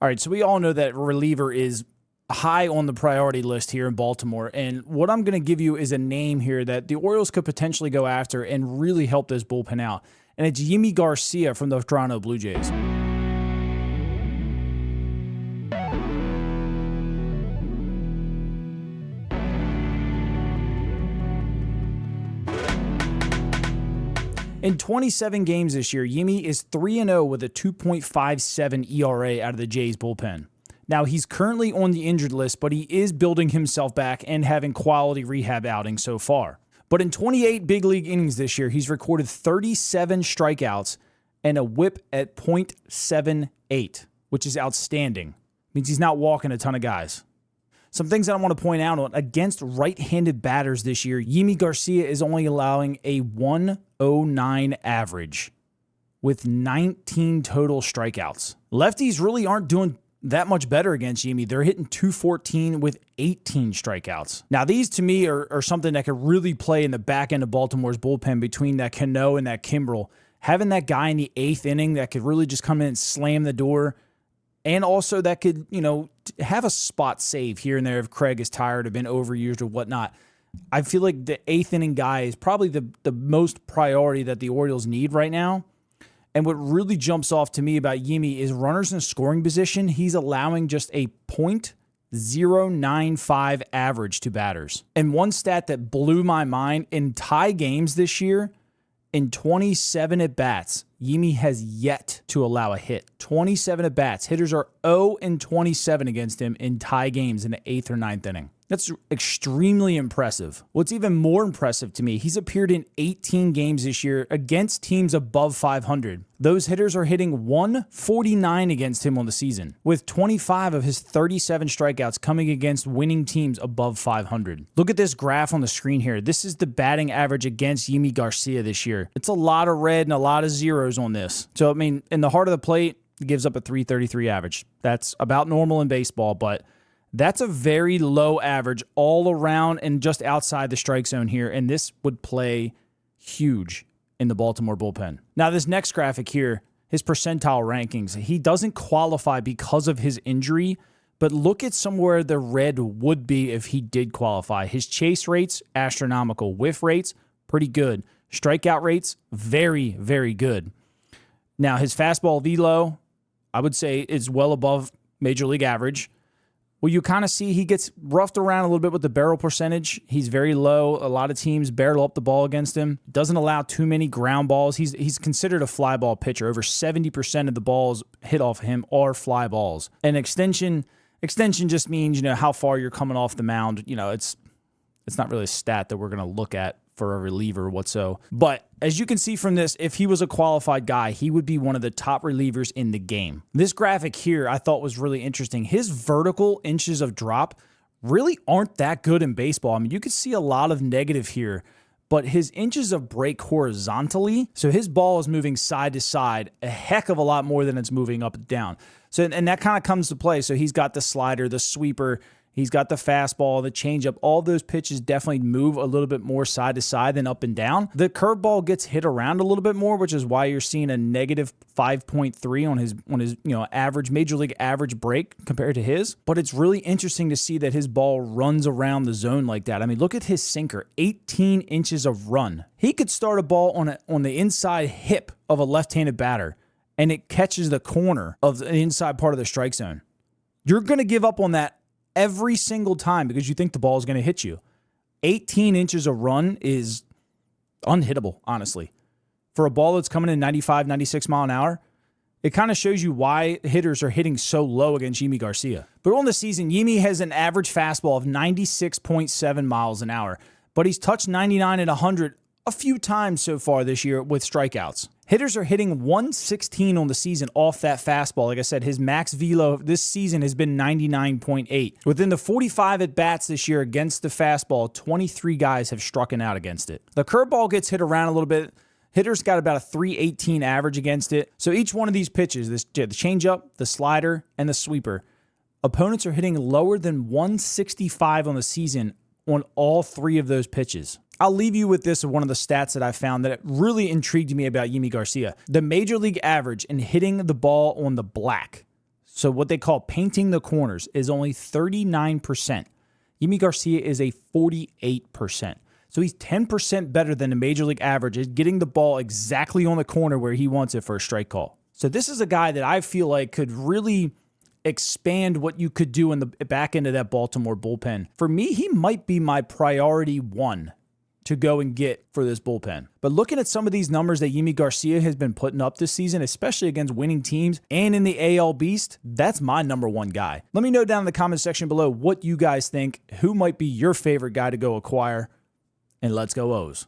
All right, so we all know that reliever is high on the priority list here in Baltimore, and what I'm going to give you is a name here that the Orioles could potentially go after and really help this bullpen out, and it's Yimi Garcia from the Toronto Blue Jays. In 27 games this year, Yimi is 3-0 with a 2.57 ERA out of the Jays bullpen. Now, he's currently on the injured list, but he is building himself back and having quality rehab outings so far. But in 28 big league innings this year, he's recorded 37 strikeouts and a whip at .78, which is outstanding. Means he's not walking a ton of guys. Some things that I want to point out on against right-handed batters this year, Yimi Garcia is only allowing a 109 average with 19 total strikeouts. Lefties really aren't doing that much better against Yimi. They're hitting .214 with 18 strikeouts. Now, these to me are something that could really play in the back end of Baltimore's bullpen between that Cano and that Kimbrel. Having that guy in the 8th inning that could really just come in and slam the door, and also that could, have a spot save here and there if Craig is tired or been overused or whatnot. I feel like the 8th inning guy is probably the most priority that the Orioles need right now. And what really jumps off to me about Yimi is runners in scoring position. He's allowing just a .095 average to batters. And one stat that blew my mind, in tie games this year, in 27 at-bats, Yimi has yet to allow a hit. 27 at-bats. Hitters are 0-27 against him in tie games in the 8th or 9th inning. That's extremely impressive. What's even more impressive to me, he's appeared in 18 games this year against teams above 500. Those hitters are hitting 149 against him on the season, with 25 of his 37 strikeouts coming against winning teams above 500. Look at this graph on the screen here. This is the batting average against Yimi Garcia this year. It's a lot of red and a lot of zeros on this. So, in the heart of the plate, he gives up a .333 average. That's about normal in baseball, but that's a very low average all around and just outside the strike zone here, and this would play huge in the Baltimore bullpen. Now, this next graphic here, his percentile rankings, he doesn't qualify because of his injury, but look at somewhere the red would be if he did qualify. His chase rates, astronomical. Whiff rates, pretty good. Strikeout rates, very, very good. Now, his fastball velo, I would say, is well above major league average. Well, you kind of see he gets roughed around a little bit with the barrel percentage. He's very low. A lot of teams barrel up the ball against him. Doesn't allow too many ground balls. He's considered a fly ball pitcher. Over 70% of the balls hit off him are fly balls. And extension just means, how far you're coming off the mound. It's not really a stat that we're going to look at for a reliever whatso. But as you can see from this, if he was a qualified guy, he would be one of the top relievers in the game. This graphic here I thought was really interesting. His vertical inches of drop really aren't that good in baseball. You could see a lot of negative here, but his inches of break horizontally, so his ball is moving side to side a heck of a lot more than it's moving up and down. So, and that kind of comes to play. So he's got the slider, the sweeper, he's got the fastball, the changeup. All those pitches definitely move a little bit more side to side than up and down. The curveball gets hit around a little bit more, which is why you're seeing a negative 5.3 on his average major league average break compared to his. But it's really interesting to see that his ball runs around the zone like that. Look at his sinker, 18 inches of run. He could start a ball on the inside hip of a left-handed batter, and it catches the corner of the inside part of the strike zone. You're going to give up on that every single time because you think the ball is going to hit you. 18 inches of run is unhittable, honestly. For a ball that's coming in 95, 96 mile an hour, it kind of shows you why hitters are hitting so low against Yimi Garcia. But on the season, Yimi has an average fastball of 96.7 miles an hour, but he's touched 99 and 100 a few times so far this year with strikeouts. Hitters are hitting 116 on the season off that fastball. Like I said, his max velo this season has been 99.8. Within the 45 at-bats this year against the fastball, 23 guys have struck out against it. The curveball gets hit around a little bit. Hitters got about a 318 average against it. So each one of these pitches, the changeup, the slider, and the sweeper, opponents are hitting lower than 165 on the season on all three of those pitches. I'll leave you with this, one of the stats that I found that really intrigued me about Yimi Garcia. The major league average in hitting the ball on the black. So what they call painting the corners is only 39%. Yimi Garcia is a 48%. So he's 10% better than the major league average at getting the ball exactly on the corner where he wants it for a strike call. So this is a guy that I feel like could really expand what you could do in the back end of that Baltimore bullpen. For me, he might be my priority one to go and get for this bullpen. But looking at some of these numbers that Yimi Garcia has been putting up this season, especially against winning teams and in the AL Beast, that's my number one guy. Let me know down in the comment section below what you guys think, who might be your favorite guy to go acquire, and let's go O's.